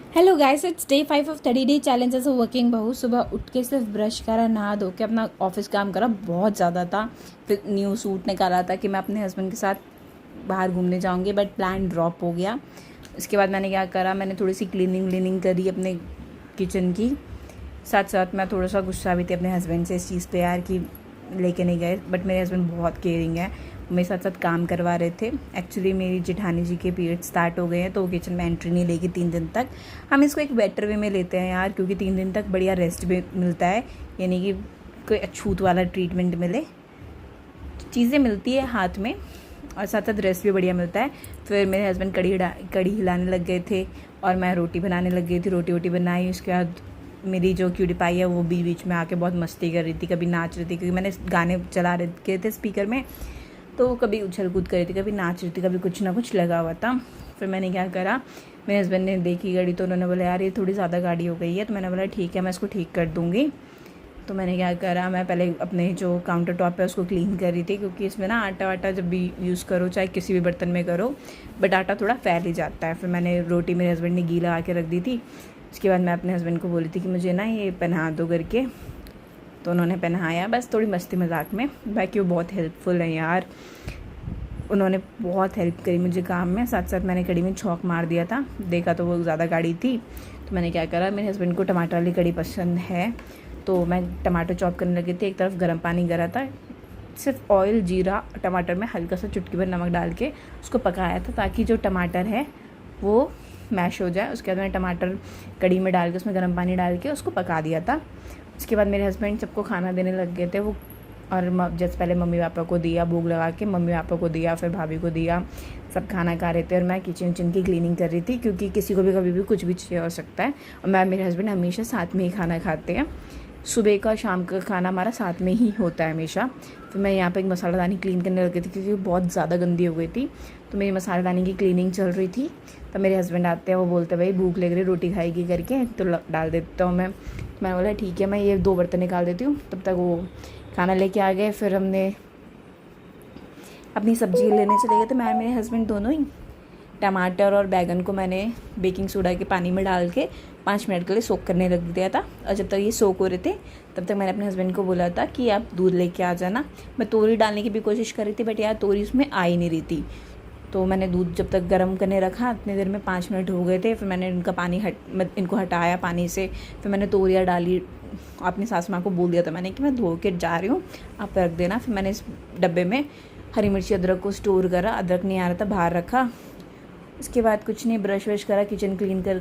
Hello guys, it's day 5 of 30 day challenge as a working बहू। सुबह उठ के सिर्फ ब्रश करा, नहा धो के अपना ऑफिस काम करा, बहुत ज़्यादा था। फिर न्यू सूट निकाला था कि मैं अपने हस्बैंड के साथ बाहर घूमने जाऊंगी, बट प्लान ड्रॉप हो गया। इसके बाद मैंने क्या करा, मैंने थोड़ी सी क्लीनिंग करी अपने किचन की। साथ साथ मैं थोड़ा सा गुस्सा भी थी अपने हस्बैंड से इस चीज़ पे यार कि लेके नहीं गए, बट मेरे हस्बैंड बहुत केयरिंग है, मेरे साथ साथ काम करवा रहे थे। एक्चुअली मेरी जेठानी जी के पीरियड स्टार्ट हो गए हैं, तो वो किचन में एंट्री नहीं लेगी 3 दिन तक। हम इसको एक बेटर वे में लेते हैं यार, क्योंकि 3 दिन तक बढ़िया रेस्ट भी मिलता है, यानी कि कोई अछूत वाला ट्रीटमेंट मिले, चीज़ें मिलती है हाथ में, और साथ साथ रेस्ट भी बढ़िया मिलता है। फिर मेरे हस्बैंड कढ़ी हिलाने लग गए थे और मैं रोटी बनाने लग गई थी। रोटी बनाई, उसके बाद मेरी जो क्यूटी पाई है वो बीच में आके बहुत मस्ती कर रही थी, कभी नाच रही थी, क्योंकि मैंने गाने चला रखे थे स्पीकर में, तो कभी उछल कूद कर रही थी, कभी नाच रही थी, कभी कुछ ना कुछ लगा हुआ था। फिर मैंने क्या करा, मेरे हस्बैंड ने देखी गाड़ी तो उन्होंने बोला यार ये थोड़ी ज़्यादा गाड़ी हो गई है, तो मैंने बोला ठीक है मैं इसको ठीक कर दूँगी। तो मैंने क्या करा, मैं पहले अपने जो काउंटर टॉप है उसको क्लीन कर रही थी, क्योंकि इसमें ना आटा वाटा जब भी यूज़ करो, चाहे किसी भी बर्तन में करो, बट आटा थोड़ा फैल ही जाता है। फिर मैंने रोटी मेरे हस्बैंड ने घी लगा के रख दी थी। उसके बाद मैं अपने हस्बैंड को बोली थी कि मुझे ना ये पहना दो करके, तो उन्होंने पहनाया, बस थोड़ी मस्ती मजाक में। बाकी वो बहुत हेल्पफुल है यार, उन्होंने बहुत हेल्प करी मुझे काम में। साथ साथ मैंने कढ़ी में छौंक मार दिया था, देखा तो वो ज़्यादा गाढ़ी थी, तो मैंने क्या करा, मेरे हस्बैंड को टमाटर वाली कढ़ी पसंद है, तो मैं टमाटर चॉप करने लगी थी। एक तरफ गर्म पानी गरा था, सिर्फ ऑयल, जीरा, टमाटर में हल्का सा चुटकी भर नमक डाल के उसको पकाया था, ताकि जो टमाटर है वो मैश हो जाए। उसके बाद मैंने टमाटर कढ़ी में डाल के उसमें गर्म पानी डाल के उसको पका दिया था। उसके बाद मेरे हस्बैंड सबको खाना देने लग गए थे वो, और जैसे पहले मम्मी पापा को दिया, भोग लगा के मम्मी पापा को दिया, फिर भाभी को दिया, सब खाना खा रहे थे, और मैं किचन की क्लीनिंग कर रही थी, क्योंकि किसी को भी कभी भी कुछ भी चाहिए हो सकता है। और मैं मेरे हस्बैंड हमेशा साथ में ही खाना खाते हैं, सुबह का शाम का खाना हमारा साथ में ही होता है हमेशा। फिर मैं यहाँ पे एक मसालादानी क्लीन करने लगी थी, क्योंकि बहुत ज़्यादा गंदी हो गई थी, तो मेरी मसालादानी की क्लीनिंग चल रही थी। तब मेरे हस्बैंड आते हैं, वो बोलते भाई भूख लग रही, रोटी खाएगी करके, तो डाल देता हूँ मैं। मैंने बोला ठीक है, मैं ये 2 बर्तन निकाल देती हूँ, तब तक वो खाना लेके आ गए। फिर हमने अपनी सब्जी लेने चले गए थे, मैं मेरे हस्बैंड दोनों ही। टमाटर और बैगन को मैंने बेकिंग सोडा के पानी में डाल के 5 मिनट के लिए सोक करने रख दिया था, और जब तक ये सोक हो रहे थे तब तक मैंने अपने हस्बैंड को बोला था कि आप दूध लेके आ जाना। मैं तोरी डालने की भी कोशिश कर रही थी, बट यार तोरी उसमें आ ही नहीं रही थी, तो मैंने दूध जब तक गर्म करने रखा, इतनी देर में 5 मिनट हो गए थे। फिर मैंने इनका पानी इनको हटाया पानी से, फिर मैंने तोरियाँ डाली। अपनी सास माँ को बोल दिया था मैंने कि मैं धो के जा रही हूँ, आप रख देना। फिर मैंने इस डब्बे में हरी मिर्ची अदरक को स्टोर करा, अदरक नहीं आ रहा था बाहर रखा। उसके बाद कुछ नहीं, ब्रश व्रश करा, किचन क्लीन कर